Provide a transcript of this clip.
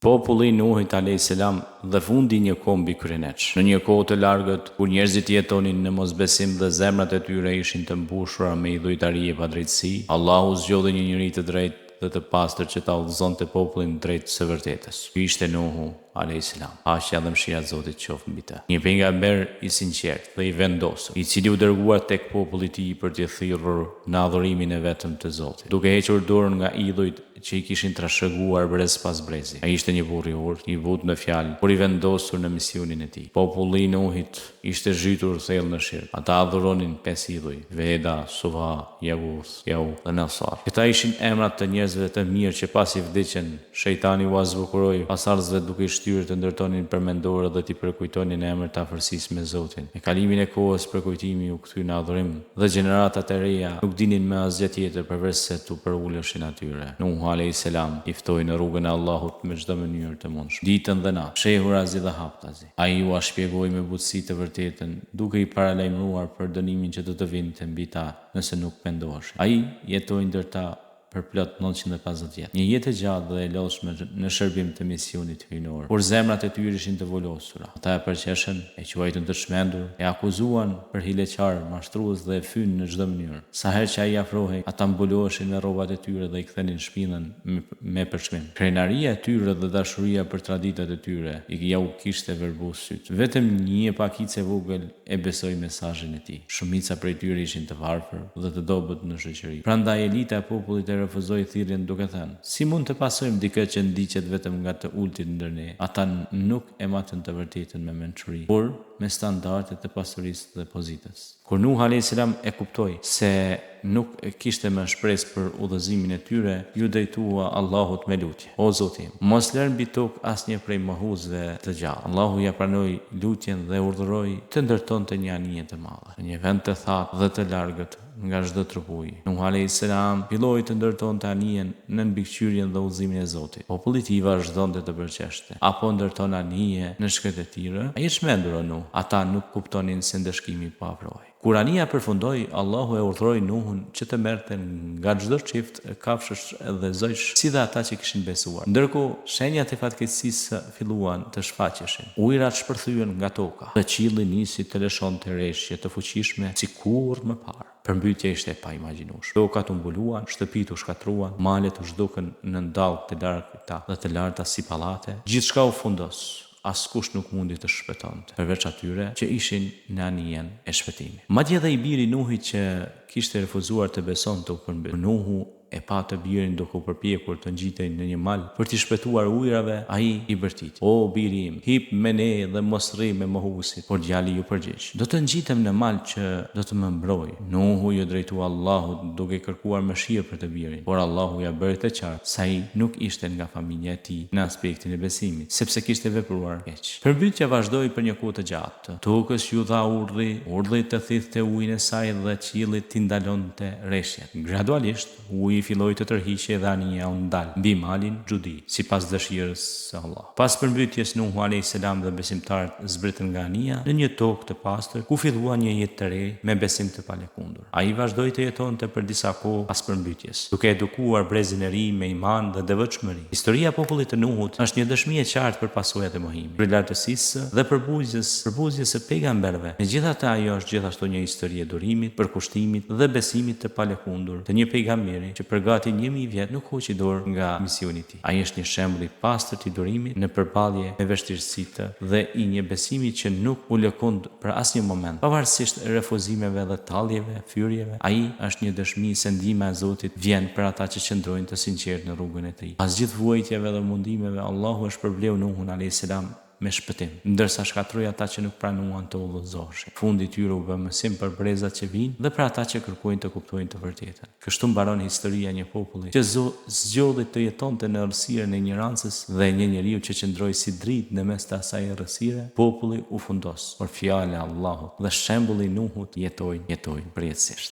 Populli i Nuhit a.s. dhe fundi i një kohë mbi kryeneç. Në një kohë të largët, kur njerëzit jetonin në mosbesim dhe zemrat e tyre ishin të mbushura me idhujtari e padrejtësi, Allahu zgjodhi një njerëz të drejtë dhe të pastër që ta udhëzonte popullin drejt së vërtetës. Ky ishte Nuhu a.s. Paqja dhe mëshira e Zotit qoftë mbi të. Një pejgamber i sinqert dhe i vendosur, i cili u dërguar tek populli i tij për t'i thirrur në adhurimin e vetëm të Zotit, duke hequr dorën nga idhujt që i kishin trashëguar brez pas brezi. Ai ishte një burr i urtë, i butë në fjalë, por i vendosur në misionin e tij. Populli i Nuhit ishte zhytur thellë në shirk. Ata adhuronin 5 idhuj: Veda, Suva, Yaguth, Ya'uq dhe Nasar. Këta ishin emrat të njerëzve të mirë që pasi vdiqën, shejtani u azbukuroi pasardhësve duke i shtyrë të ndërtonin përmendore dhe t'i përkujtonin emër të afërsisë me Zotin. Me kalimin e kohës, përkujtimi u kthye në adhurim dhe gjeneratat e reja nuk dinin më asgjë tjetër përveç se t'u përuleshin atyre. Nuhu a.s. i ftoi në rrugën e Allahut me çdo mënyrë të mundshme, ditën dhe natë, shehurazi dhe haptazi. Ai u shpjegoi me butësi të vërtetën, duke i paralajmëruar për dënimin që do të vinte mbi ta nëse nuk pendoheshin. Ai jetoi ndër ta për plot 950 vjet. Një jetë e gjatë dhe e lodhshme në shërbim të misionit hyjnor. Por zemrat e tyre ishin të volosura. Ata e përqeshën, e quajtën të çmendur, e akuzuan për hileqar, mashtrues dhe e fyn në çdo mënyrë. Sa herë që ai afrohej, ata mbuloheshin me rrobat e tyre dhe i kthenin shpinën me përçmim. Krenaria e tyre dhe dashuria për traditat e tyre ja u kishte verbus syt. Vetëm një pakicë e vogël e besoi mesazhin e tij. Shumica prej tyre ishin të varfër dhe të dobët në shoqëri. Prandaj elita e popullit refuzoi thirrjen duke thënë: si mund të pasojmë dikë që ndiqet vetëm nga të ultit ndër ne? Ata nuk e matën të vërtetën me mençuri, por me standardet e pasurisë dhe pozitës. Kur Nuh a.s. e kuptoi se nuk kishte më shpresë për udhëzimin e tyre, ju drejtua Allahut me lutje: O Zoti, mos lër mbi tokë asnjë prej mohuesve të gjallë. Allahu ja pranoi lutjen dhe urdhëroi të ndërtonte një anije të madhe, në një vend të thatë dhe të largët nga çdo trupuj. Nuh a.s. filloi të ndërtonte anijen në mbikëqyrjen dhe udhëzimin e Zotit. Populli i tij vazhdonte të përqeshte: apo ndërton anije në shkretëtirë? Ai është mendur o Nuh. Ata nuk kuptonin se ndëshkimi po afrohej. Kur anija përfundoi, Allahu e urdhëroi Nuhun që të merrte nga çdo çift kafshësh dhe zojsh, si dhe ata që kishin besuar. Ndërkohë, shenjat e fatkeqësisë filluan të shfaqeshin. Ujërat shpërthyen nga toka dhe qielli nisi të lëshonte rreshje të fuqishme sikur më parë. Përmbytja ishte pa imagjinueshme. Tokat u mbuluan, shtëpitë u shkatruan, malet u zhdukën në ndallë të larta dhe të larta si pallate. Gjithçka u fundos. Askush nuk mundi të shpëtonte, përveç atyre që ishin në anijen e shpëtimit. Madje edhe i biri i Nuhit që kishte refuzuar të besonte u përmbyt. Nuhu e pa të birin duke u përpjekur të ngjitej në një mal për t'i shpëtuar ujrave, ai i bërtiti: O biri im, hip me ne dhe mos rri me mohuesit. Por djali ju përgjigj: do të ngjitem në mal që do të më mbrojë. Nuhu ju drejtua Allahut duke kërkuar mëshirë për të birin, por Allahu ja bëri të qartë se ai nuk ishte nga familja e tij në aspektin e besimit, sepse kishte vepruar keq. Përmbytja vazhdoi për një kohë të gjatë. Tokës ju dha urdhri të thithte ujin e saj dhe qielli t'i ndalonte rreshjet. Gradualisht uji filloi të tërhiqej dhe anija u ndal mbi malin xhudi, sipas dëshirës së Allahut. Pas përmbytjes, Nuhu a.s. dhe besimtarët zbritën nga anija në një tokë të pastër, ku filluan një jetë të re me besim të palëkundur. Ai vazhdoi të jetonte për disa kohë pas përmbytjes, duke edukuar brezin e ri me iman dhe devotshmëri. Historia e popullit të Nuhut është një dëshmi e qartë për pasojat e mohimit, për lartësisë dhe përbuzjes së pejgamberëve. Megjithatë, ajo është gjithashtu një histori e durimit, përkushtimit dhe besimit të palëkundur të një pejgamberi që për gati 1000 vjet nuk hoqi dorë nga misioni i tij. Ai është një shembull i pastër i durimit në përballje me vështirësitë dhe i një besimi që nuk u lëkund për asnjë moment, pavarësisht refuzimeve dhe talljeve, fyrjeve. Ai është një dëshmi se ndihma e Zotit vjen për ata që qëndrojnë të sinqertë në rrugën e tij. Pas gjithë vuajtjeve dhe mundimeve, Allahu e shpërbleu Nuhun a.s. me shpëtim, ndërsa shkatroi ata që nuk pranuan të udhëzoheshin. Fundi i tyre u bë mësim për brezat që vinë dhe për ata që kërkojnë të kuptojnë të vërtetën. Kështu mbaron historia e një populli që zgjodhi të jetonte në errësirën e ignorancës dhe një njeriu që qëndroi si dritë në mes të asaj errësire. Populli u fundos, por fjala e Allahut dhe shembulli i Nuhut jetojnë përjetësisht.